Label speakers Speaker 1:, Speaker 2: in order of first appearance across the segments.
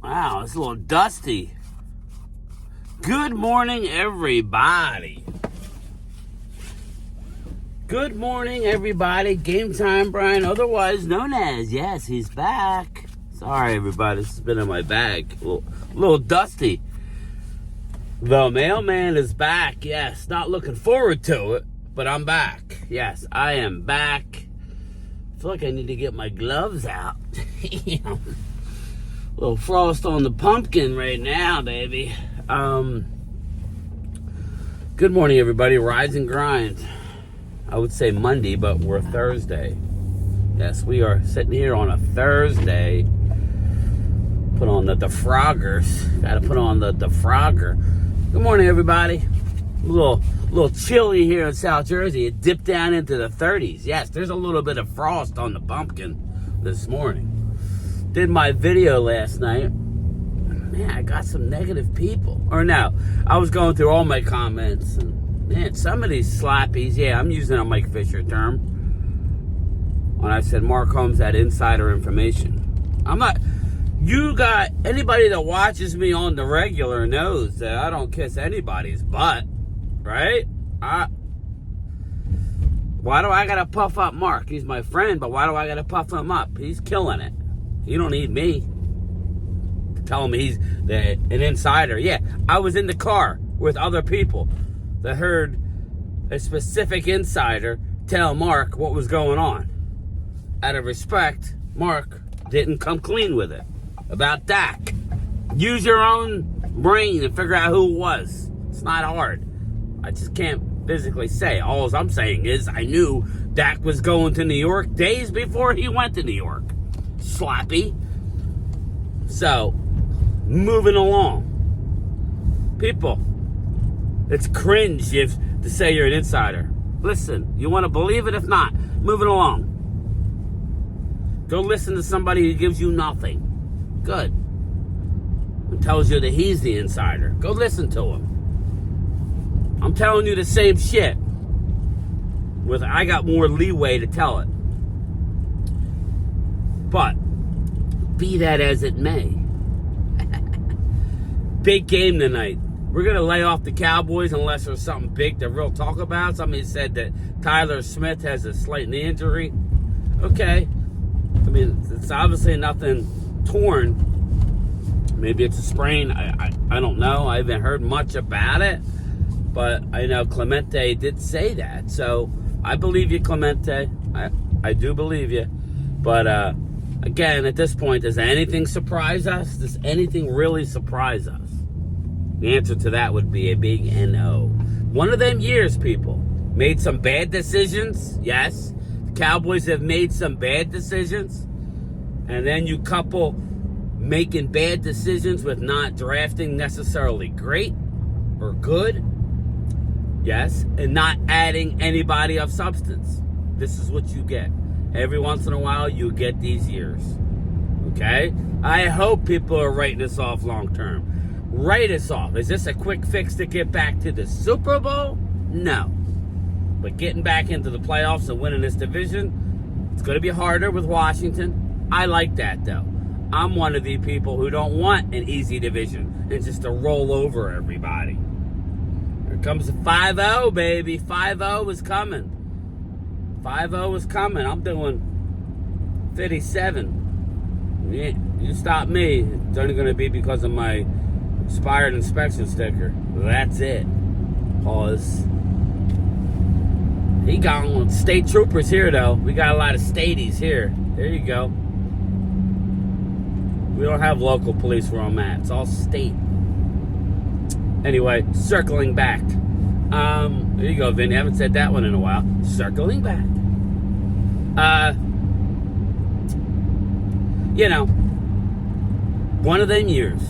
Speaker 1: Wow, it's a little dusty. Good morning, everybody. Good morning, everybody. Game Time Brian, otherwise known as, yes, he's back. Sorry, everybody, this has been in my bag. A little dusty. The mailman is back. Yes, not looking forward to it, but I'm back. Yes, I am back. I feel like I need to get my gloves out. Little frost on the pumpkin right now, baby. Good morning, everybody. Rise and grind. I would say Monday, but we're Thursday. Yes, we are sitting here on a Thursday. Put on the defroggers. Got to put on the defrogger. Good morning, everybody. A little chilly here in South Jersey. It dipped down into the 30s. Yes, there's a little bit of frost on the pumpkin this morning. Did my video last night. Man, I got some negative people. Or no, I was going through all my comments. And man, some of these slappies, yeah, I'm using a Mike Fisher term. When I said Mark Holmes had insider information. I'm not, you got, anybody that watches me on the regular knows that I don't kiss anybody's butt. Right? Why do I gotta puff up Mark? He's my friend, but why do I gotta puff him up? He's killing it. You don't need me to tell him he's an insider. Yeah, I was in the car with other people that heard a specific insider tell Mark what was going on. Out of respect, Mark didn't come clean with it about Dak. Use your own brain and figure out who it was. It's not hard. I just can't physically say. All I'm saying is I knew Dak was going to New York days before he went to New York. Slappy. So, moving along. People, it's cringe to say you're an insider. Listen, you want to believe it? If not, moving along. Go listen to somebody who gives you nothing. Good. Who tells you that he's the insider. Go listen to him. I'm telling you the same shit. I got more leeway to tell it. But, be that as it may. Big game tonight. We're going to lay off the Cowboys unless there's something big to real talk about. Somebody said that Tyler Smith has a slight knee injury. Okay. I mean, it's obviously nothing torn. Maybe it's a sprain. I don't know. I haven't heard much about it. But I know Clemente did say that. So, I believe you, Clemente. I do believe you. But, again, at this point, does anything surprise us? Does anything really surprise us? The answer to that would be a big no. One of them years, people, made some bad decisions. Yes, the Cowboys have made some bad decisions. And then you couple making bad decisions with not drafting necessarily great or good. Yes, and not adding anybody of substance. This is what you get. Every once in a while, you get these years. Okay? I hope people are writing this off long term. Write us off. Is this a quick fix to get back to the Super Bowl? No. But getting back into the playoffs and winning this division, it's going to be harder with Washington. I like that, though. I'm one of the people who don't want an easy division and just to roll over everybody. Here comes the 5-0, baby. 5-0 is coming. 5-0 is coming. I'm doing 57. Yeah, you stop me. It's only going to be because of my expired inspection sticker. That's it. Pause. He got on state troopers here, though. We got a lot of staties here. There you go. We don't have local police where I'm at. It's all state. Anyway, circling back. There you go, Vin. I haven't said that one in a while. Circling back. One of them years.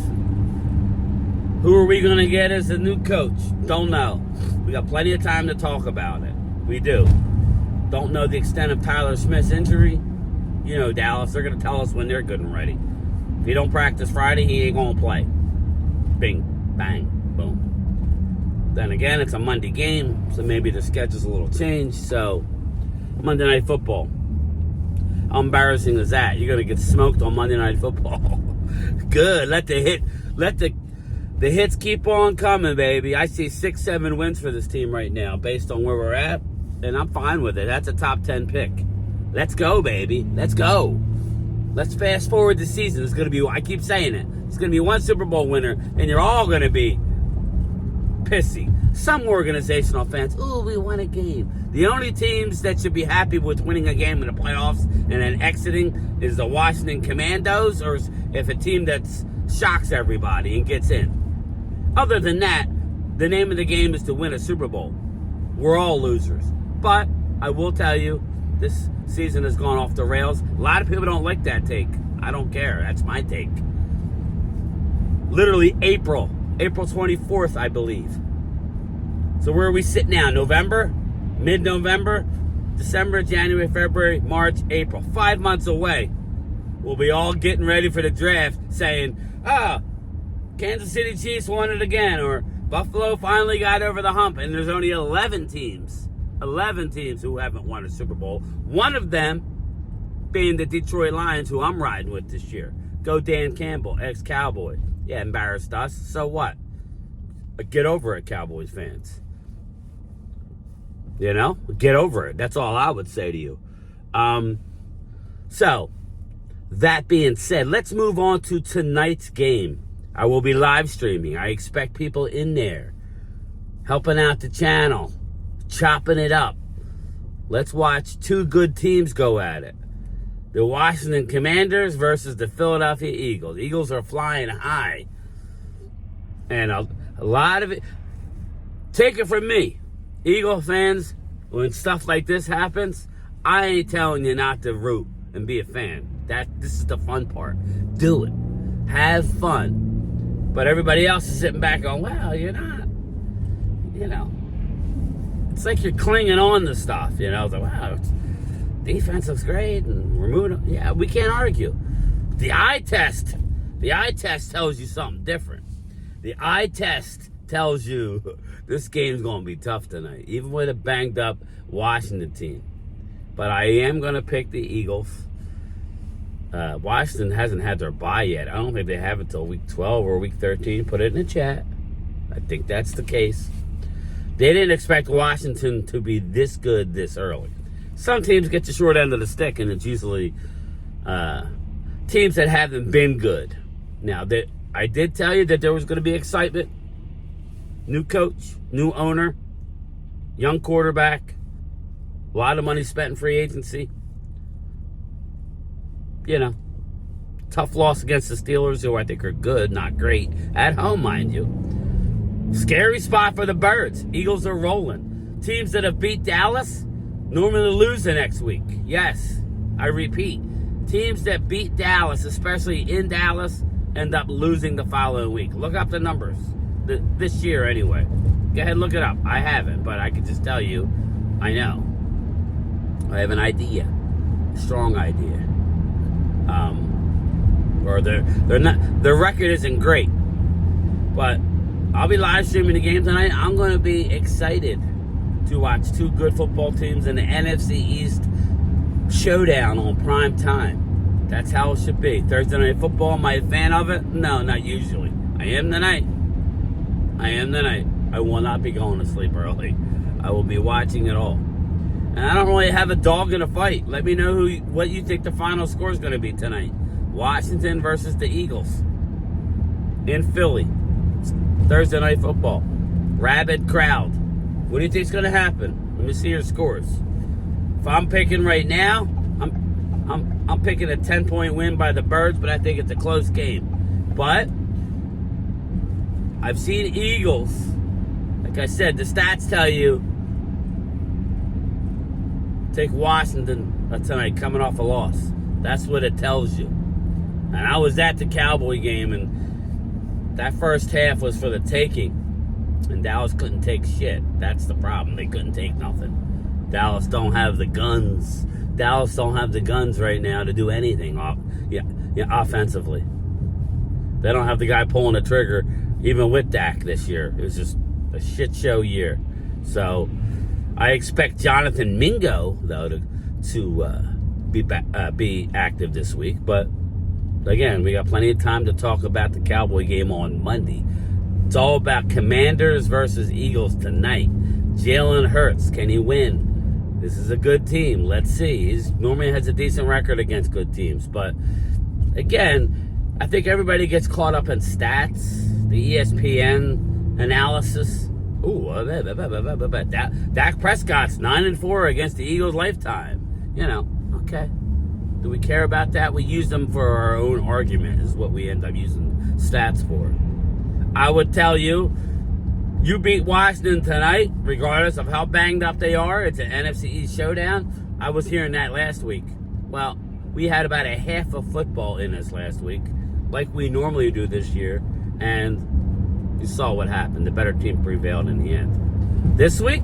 Speaker 1: Who are we going to get as the new coach? Don't know. We got plenty of time to talk about it. We do. Don't know the extent of Tyler Smith's injury. You know, Dallas, they're going to tell us when they're good and ready. If he don't practice Friday, he ain't going to play. Bing, bang, boom. Then again, it's a Monday game, so maybe the schedule's a little changed. So, Monday Night Football. How embarrassing is that? You're going to get smoked on Monday Night Football. Good. Let the hits keep on coming, baby. I see 6-7 wins for this team right now based on where we're at, and I'm fine with it. That's a top 10 pick. Let's go, baby. Let's go. Let's fast forward the season. It's going to be, I keep saying it, it's going to be one Super Bowl winner, and you're all going to be pissy. Some organizational fans, ooh, we won a game. The only teams that should be happy with winning a game in the playoffs and then exiting is the Washington Commandos, or if a team that shocks everybody and gets in. Other than that, the name of the game is to win a Super Bowl. We're all losers. But I will tell you, this season has gone off the rails. A lot of people don't like that take. I don't care. That's my take. Literally April 24th, I believe. So where are we sitting now? November? Mid-November? December, January, February, March, April. 5 months away. We'll be all getting ready for the draft saying, Kansas City Chiefs won it again, or Buffalo finally got over the hump, and there's only 11 teams who haven't won a Super Bowl. One of them being the Detroit Lions, who I'm riding with this year. Go Dan Campbell, ex-Cowboy. Yeah, embarrassed us. So what? Get over it, Cowboys fans. You know? Get over it. That's all I would say to you. So, that being said, let's move on to tonight's game. I will be live streaming. I expect people in there helping out the channel, chopping it up. Let's watch two good teams go at it. The Washington Commanders versus the Philadelphia Eagles. Eagles are flying high. And a lot of it, take it from me, Eagle fans, when stuff like this happens, I ain't telling you not to root and be a fan. This is the fun part. Do it. Have fun. But everybody else is sitting back going, well, you're not, you know. It's like you're clinging on to stuff, you know. It's like, wow, defense looks great, and we're moving on. Yeah, we can't argue. The eye test tells you something different. The eye test tells you this game's going to be tough tonight, even with a banged-up Washington team. But I am going to pick the Eagles. Washington hasn't had their bye yet. I don't think they have it until week 12 or week 13. Put it in the chat. I think that's the case. They didn't expect Washington to be this good this early. Some teams get the short end of the stick, and it's usually teams that haven't been good. Now, I did tell you that there was going to be excitement. New coach, new owner, young quarterback, a lot of money spent in free agency. You know, tough loss against the Steelers, who I think are good, not great. At home, mind you. Scary spot for the Birds. Eagles are rolling. Teams that have beat Dallas normally lose the next week. Yes, I repeat. Teams that beat Dallas, especially in Dallas, end up losing the following week. Look up the numbers. This year, anyway. Go ahead and look it up. I haven't, but I can just tell you, I know. I have an idea. A strong idea. Or they're not. Their record isn't great, but I'll be live streaming the game tonight. I'm going to be excited to watch two good football teams in the NFC East showdown on prime time. That's how it should be. Thursday Night Football. Am I a fan of it? No, not usually. I am tonight. I will not be going to sleep early. I will be watching it all. And I don't really have a dog in a fight. Let me know what you think the final score is going to be tonight. Washington versus the Eagles in Philly. Thursday Night Football. Rabid crowd. What do you think is going to happen? Let me see your scores. If I'm picking right now, I'm picking a 10-point win by the Birds, but I think it's a close game. But I've seen Eagles. Like I said, the stats tell you take Washington tonight coming off a loss. That's what it tells you. And I was at the Cowboy game, and that first half was for the taking. And Dallas couldn't take shit. That's the problem. They couldn't take nothing. Dallas don't have the guns. Dallas don't have the guns right now to do anything offensively. They don't have the guy pulling the trigger, even with Dak this year. It was just a shit show year. So I expect Jonathan Mingo, though, to be active this week. But again, we got plenty of time to talk about the Cowboy game on Monday. It's all about Commanders versus Eagles tonight. Jalen Hurts, can he win? This is a good team. Let's see. He normally has a decent record against good teams. But, again, I think everybody gets caught up in stats, the ESPN analysis. Ooh, Dak Prescott's 9-4 against the Eagles lifetime. You know, okay. Do we care about that? We use them for our own argument is what we end up using stats for. I would tell you, you beat Washington tonight, regardless of how banged up they are. It's an NFC East showdown. I was hearing that last week. Well, we had about a half of football in us last week, like we normally do this year, and you saw what happened. The better team prevailed in the end. This week,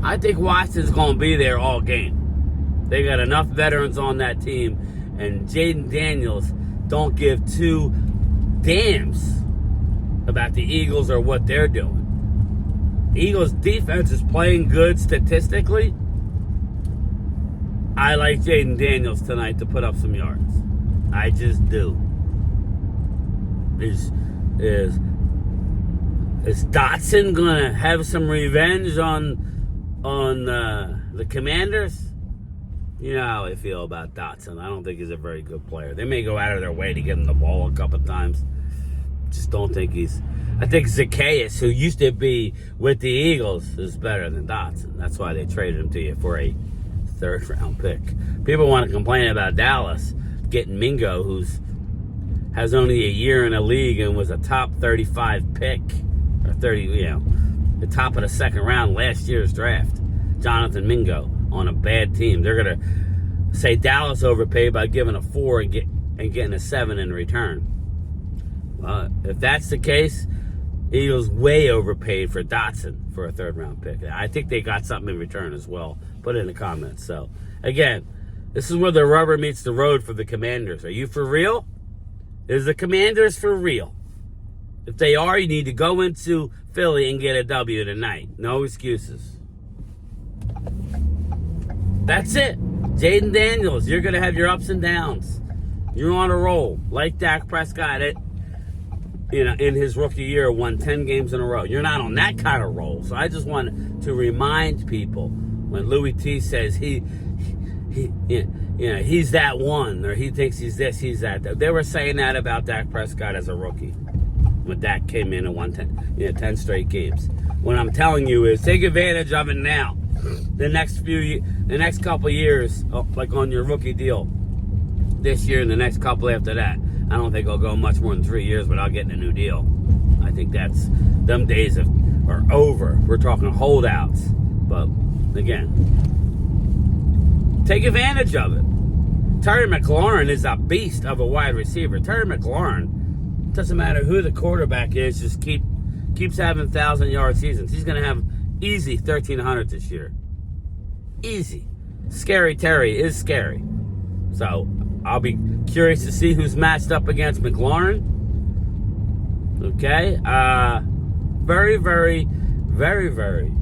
Speaker 1: I think Washington's going to be there all game. They got enough veterans on that team, and Jaden Daniels don't give two damns about the Eagles or what they're doing. Eagles defense is playing good statistically. I like Jaden Daniels tonight to put up some yards. I just do. Is Dotson gonna have some revenge on the Commanders? You know how I feel about Dotson. I don't think he's a very good player. They may go out of their way to give him the ball a couple times. Just don't think I think Zacchaeus, who used to be with the Eagles, is better than Dotson. That's why they traded him to you for a third-round pick. People want to complain about Dallas getting Mingo, has only a year in the league and was a top 35 pick, or 30, the top of the second round last year's draft. Jonathan Mingo on a bad team. They're gonna say Dallas overpaid by giving a 4 and getting a 7 in return. If that's the case, Eagles way overpaid for Dotson for a third-round pick. I think they got something in return as well. Put it in the comments. So, again, this is where the rubber meets the road for the Commanders. Are you for real? Is the Commanders for real? If they are, you need to go into Philly and get a W tonight. No excuses. That's it. Jaden Daniels, you're going to have your ups and downs. You're on a roll. Like Dak Prescott, in his rookie year, won 10 games in a row. You're not on that kind of roll. So I just want to remind people when Louis T says he's that one, or he thinks he's this, he's that. They were saying that about Dak Prescott as a rookie when Dak came in and won 10 straight games. What I'm telling you is take advantage of it now. The next couple years, like on your rookie deal, this year and the next couple after that. I don't think I'll go much more than 3 years without getting a new deal. I think them days are over. We're talking holdouts. But, again, take advantage of it. Terry McLaurin is a beast of a wide receiver. Terry McLaurin, doesn't matter who the quarterback is, just keeps having 1,000-yard seasons. He's going to have easy 1,300 this year. Easy. Scary Terry is scary. So, I'll be curious to see who's matched up against McLaurin. Okay. Very, very, very, very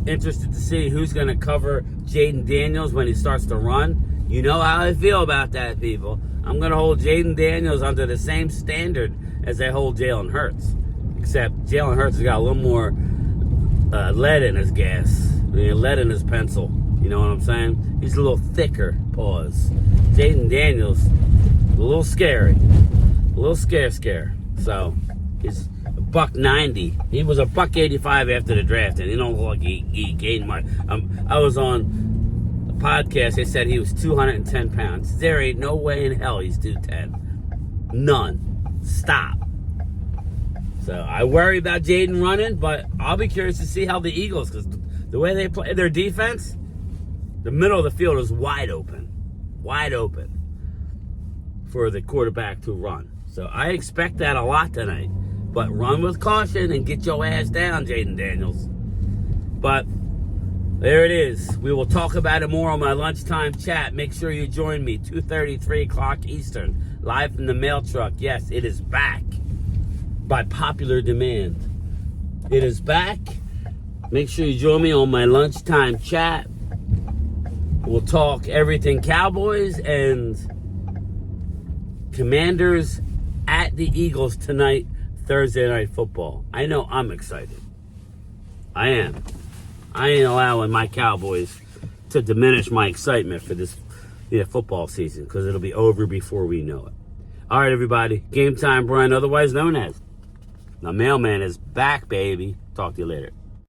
Speaker 1: interested to see who's going to cover Jaden Daniels when he starts to run. You know how I feel about that, people. I'm going to hold Jaden Daniels under the same standard as I hold Jalen Hurts. Except Jalen Hurts has got a little more lead in his gas, lead in his pencil. You know what I'm saying? He's a little thicker. Pause. Jaden Daniels, a little scary. A little scare. So, he's $190. He was $185 after the draft, and he don't look like he gained much. I was on a podcast. They said he was 210 pounds. There ain't no way in hell he's 210. None. Stop. So, I worry about Jaden running, but I'll be curious to see how the Eagles, because the way they play their defense, the middle of the field is wide open for the quarterback to run. So I expect that a lot tonight. But run with caution and get your ass down, Jaden Daniels. But there it is. We will talk about it more on my lunchtime chat. Make sure you join me, 2:30, 3 o'clock Eastern, live from the mail truck. Yes, it is back by popular demand. It is back. Make sure you join me on my lunchtime chat. We'll talk everything Cowboys and Commanders at the Eagles tonight, Thursday Night Football. I know I'm excited. I am. I ain't allowing my Cowboys to diminish my excitement for this football season, because it'll be over before we know it. All right, everybody. Game Time Brian, otherwise known as the Mailman, is back, baby. Talk to you later.